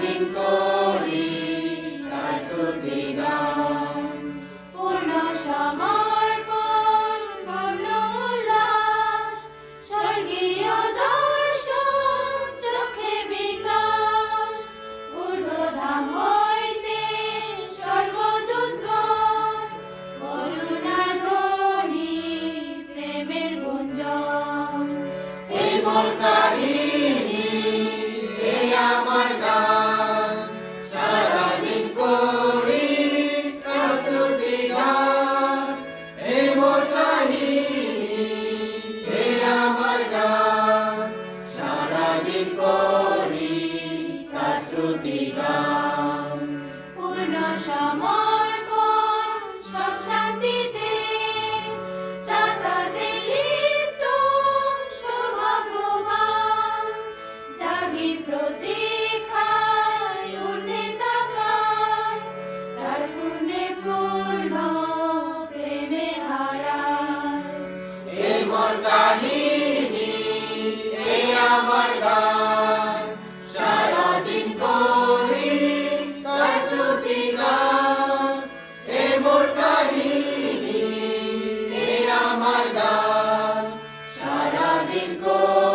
সারাদিন করি তার স্তুতি গান। পূর্ণ সমর্পণ পূর্ণ উল্লাস, স্বর্গীয় দর্শন চোখে বিকাশ। ঊর্ধ্বধাম হইতে স্বর্গদূতগণ, করুণার ধ্বনি প্রেমের গুঞ্জন। এই মোর কাহিনী, এই আমার গান, সারাদিন করি তার স্তুতি গান। এই মোর কাহিনী, এই আমার গান, সারাদিন করি তার স্তুতি গান। পূর্ণ সমর্পণ সব শান্তিতে, যাতাতে লিপ্ত সৌভাগ্যবান। জাগি প্রতীক্ষায় ঊর্ধ্বে তাকায়, তার পুণ্যে পূর্ণ প্রেমে হারায়। এই মোর কাহিনী, এই আমার গান, সারাদিন করি তার স্তুতি গান। এই মোর কাহিনী, এই আমার গান, সারাদিন করি